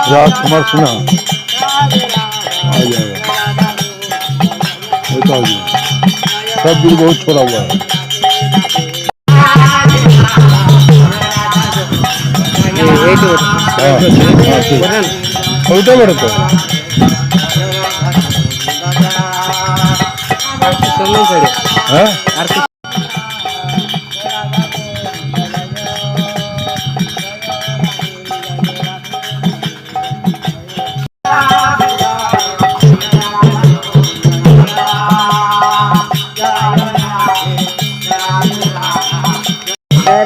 राजकुमार सिन्हा आ जाएगा। सब दिल बहुत छोड़ा हुआ है। उल्टा बढ़ता है।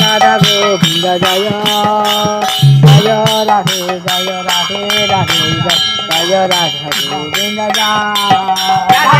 राधा गोविंद जय जय राधे जय राधे राधे जय राधा गोविंद जय